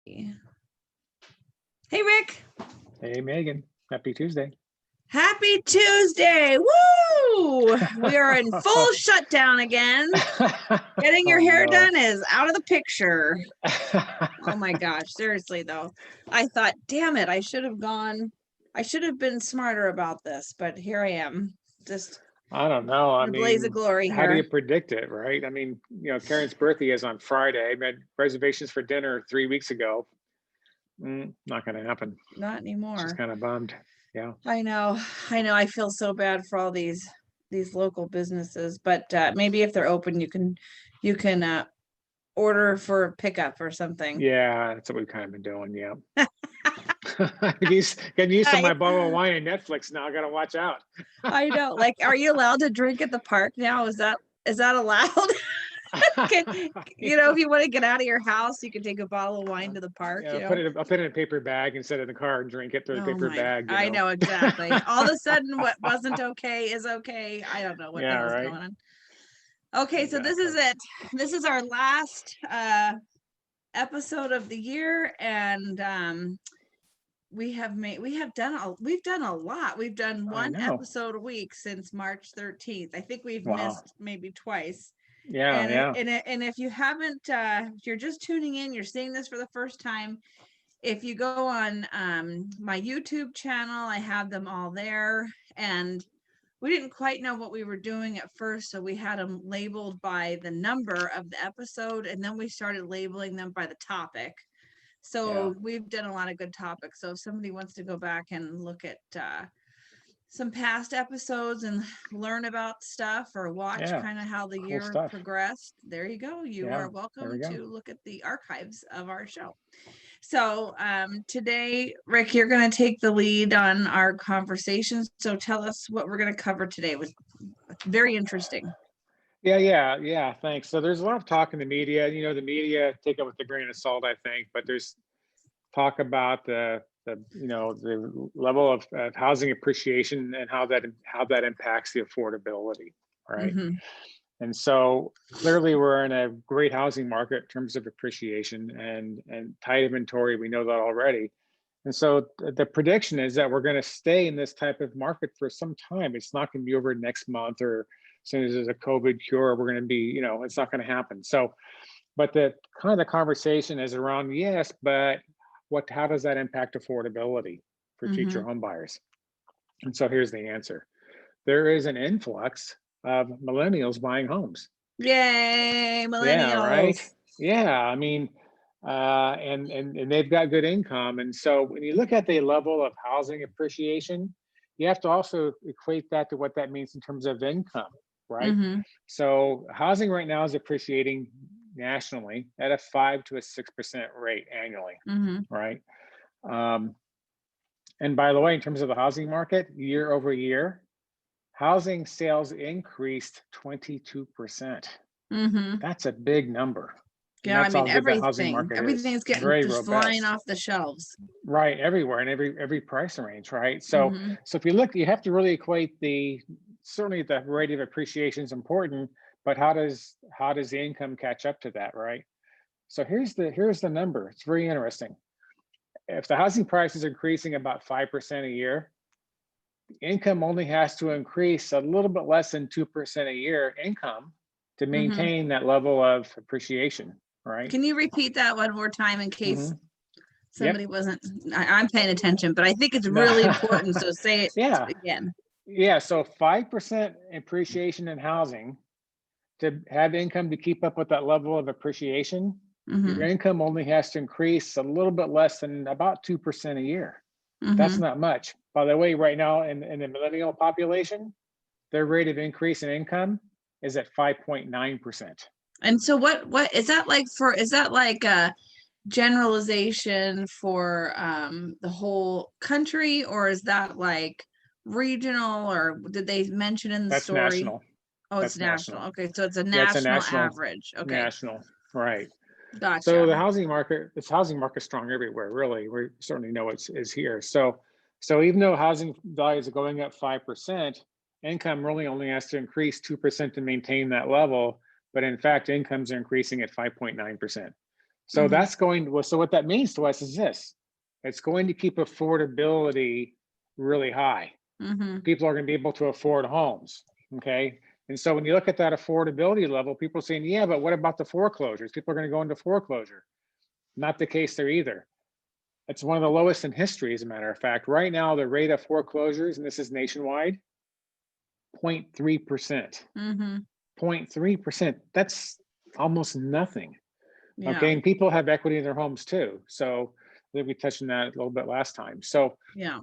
Hey, Rick. Hey, Megan. Happy Tuesday. Happy Tuesday. Woo! We are in full shutdown again. Getting your hair done is out of the picture. Oh my gosh. Seriously, though. I thought, damn it, I should have been smarter about this, but here I am. Just I don't know. I in a blaze of mean, glory how do here. you predict it, right? I mean, Karen's birthday is on Friday. I had reservations for dinner 3 weeks ago. Not going to happen. Not anymore. Just kind of bummed. Yeah. I know. I feel so bad for all these local businesses, but maybe if they're open, you can order for pickup or something. Yeah, that's what we've kind of been doing. Yeah. Getting used to my bottle of wine and Netflix now. I got to watch out. I know. Like, are you allowed to drink at the park now? Is that allowed? If you want to get out of your house, you can take a bottle of wine to the park. Yeah, I'll put it in a paper bag instead of the car and drink it through the paper bag. I know exactly. All of a sudden, what wasn't okay is okay. I don't know what the hell's going on. Okay, exactly. So this is it. This is our last episode of the year, and we've done a lot. We've done one episode a week since March 13th. I think we've missed maybe twice. Yeah. And if you haven't, if you're just tuning in, you're seeing this for the first time, if you go on my YouTube channel, I have them all there. And we didn't quite know what we were doing at first, so we had them labeled by the number of the episode, and then we started labeling them by the topic. So we've done a lot of good topics. So if somebody wants to go back and look at some past episodes and learn about stuff or watch kind of how the year progressed, there you go. You are welcome to look at the archives of our show. So today, Rick, you're going to take the lead on our conversation. So tell us what we're going to cover today. It was very interesting. Yeah. Thanks. So there's a lot of talk in the media. The media take it with a grain of salt, I think, but there's talk about the level of housing appreciation and how that impacts the affordability, right? Mm-hmm. And so clearly we're in a great housing market in terms of appreciation and tight inventory. We know that already. And so the prediction is that we're going to stay in this type of market for some time. It's not going to be over next month, or as soon as there's a COVID cure, we're going to be, it's not going to happen. So, but the conversation is around, yes, but how does that impact affordability for future home buyers? And so here's the answer. There is an influx of millennials buying homes. Yay, millennials. Yeah, right. Yeah, I mean, and they've got good income. And so when you look at the level of housing appreciation, you have to also equate that to what that means in terms of income, right? Mm-hmm. So housing right now is appreciating nationally at a 5 to 6% rate annually, right? And by the way, in terms of the housing market, year over year, housing sales increased 22%. That's a big number. Yeah, I mean, everything's getting just flying off the shelves. Right, everywhere in every price range, right? So, so if you look, you have to really equate certainly the rate of appreciation is important, but how does the income catch up to that, right? So here's the number. It's very interesting. If the housing price is increasing about 5% a year, income only has to increase a little bit less than 2% a year income to maintain that level of appreciation, right? Can you repeat that one more time in case somebody wasn't, I'm paying attention, but I think it's really important. So say it again. Yeah, so 5% appreciation in housing, to have income to keep up with that level of appreciation, your income only has to increase a little bit less than about 2% a year. That's not much. By the way, right now in the millennial population, their rate of increase in income is at 5.9%. And so what is that like is that like a generalization for the whole country, or is that like regional, or did they mention in the story? That's national. Oh, it's national. Okay, so it's a national average. Okay. National, right. Gotcha. So the housing market is strong everywhere, really. We certainly know it's here. So even though housing values are going up 5%, income really only has to increase 2% to maintain that level. But in fact, incomes are increasing at 5.9%. So that's going, well, so what that means to us is this: it's going to keep affordability really high. Mm-hmm. People are going to be able to afford homes. Okay. And so when you look at that affordability level, people are saying, yeah, but what about the foreclosures? People are going to go into foreclosure. Not the case there either. It's one of the lowest in history, as a matter of fact. Right now, the rate of foreclosures, and this is nationwide, 0.3%. Mm-hmm. 0.3%. That's almost nothing. Yeah. Okay. And people have equity in their homes too. So I think we touched on that a little bit last time. So Yeah.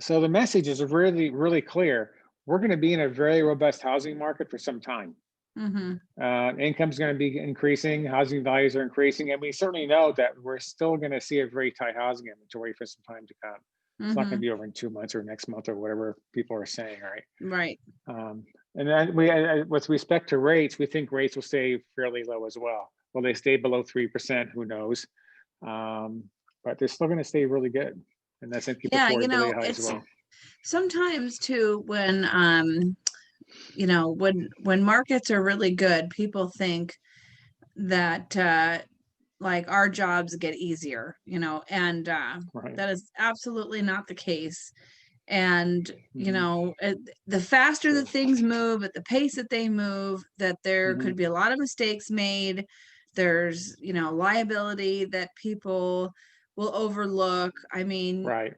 the message is really, really clear. We're going to be in a very robust housing market for some time. Mm-hmm. Income's going to be increasing, housing values are increasing, and we certainly know that we're still going to see a very tight housing inventory for some time to come. It's not going Mm-hmm. to be over in 2 months or next month or whatever people are saying, right? Right. And then with respect to rates, we think rates will stay fairly low as well. Will they stay below 3%? Who knows? But they're still going to stay really good, and that's going to keep Yeah, affordability high as it's well. sometimes too when when markets are really good, people think that like our jobs get easier, and Right. that is absolutely not the case. And Mhm. the faster True. that things move at the pace that they move, that there Mhm. could be a lot of mistakes made. There's liability that people will overlook. I mean, Right.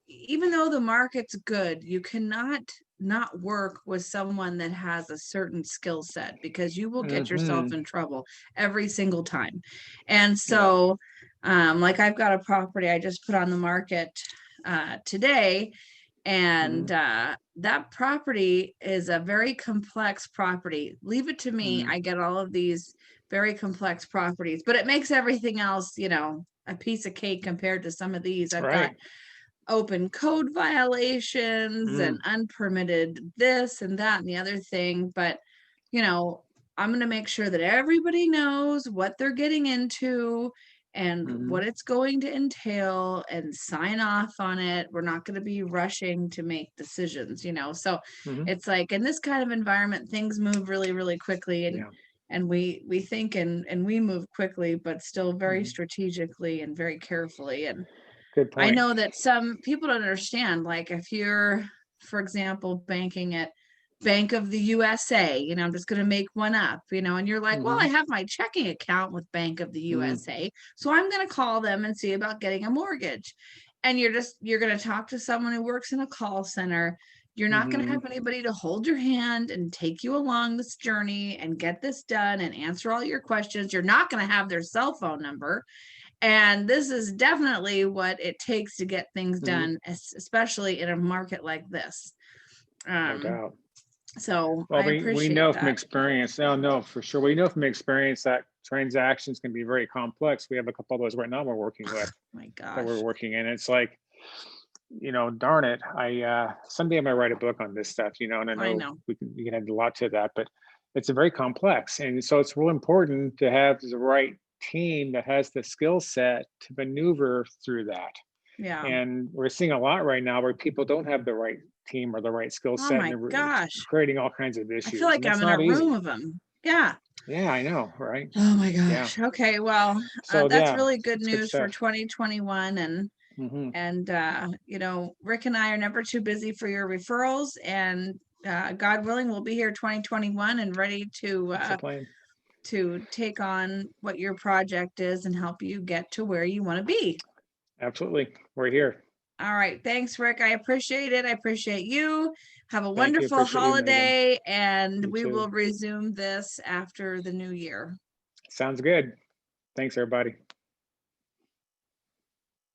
even though the market's good, you cannot not work with someone that has a certain skill set, because you will get yourself Mhm. in trouble every single time. And Yeah. so like I've got a property I just put on the market today, and Mhm. that property is a very complex property. Leave it to me, Mhm. I get all of these very complex properties, but it makes everything else a piece of cake compared to some of these. I've got Right. open code violations and Mm. unpermitted this and that and the other thing, but I'm going to make sure that everybody knows what they're getting into and what Mhm. it's going to entail, and sign off on it. We're not going to be rushing to make decisions. So Mhm. it's like, in this kind of environment, things move really, really quickly, and Yeah. we think and we move quickly, but still very Mhm. strategically and very carefully. And Good I point. know that some people don't understand, like if you're, for example, banking at Bank of the USA, I'm just going to make one up, and you're like, well, I Mhm. have my checking account with Bank of the Mhm. USA, so I'm going to call them and see about getting a mortgage. And you're going to talk to someone who works in a call center. You're not going to Mhm. have anybody to hold your hand and take you along this journey and get this done and answer all your questions. You're not going to have their cell phone number. And this is definitely what it takes to get things Mhm. done, especially in a market like this. No Um, doubt. so Well, I we appreciate know from that. experience. Oh no, for sure. We know from experience that transactions can be very complex. We have a couple of those right now we're working with, My that we're gosh. working in. It's like, darn it. I someday I might write a book on this stuff, and I I know know. you can add a lot to that, but it's a very complex. And so it's real important to have the right team that has the skill set to maneuver through that. Yeah. And we're seeing a lot right now where people don't have the right team or the right skill Oh set, and my they're gosh. creating all kinds of I feel issues, and like I'm that's in a not room easy. of them. Yeah. Yeah, I know, right? Oh my Yeah. gosh. Okay. Well, So that's yeah, really good it's good news for stuff. 2021. Hmm. And Rick and I are never too busy for your referrals, and God willing, we'll be here 2021 and ready That's the plan. to take on what your project is and help you get to where you want to be. Absolutely. We're here. All right. Thanks, Rick. I appreciate it. I appreciate you. Have a Thank you. wonderful Appreciate you, Megan. holiday, and You we will too. resume this after the new year. Sounds good. Thanks, everybody.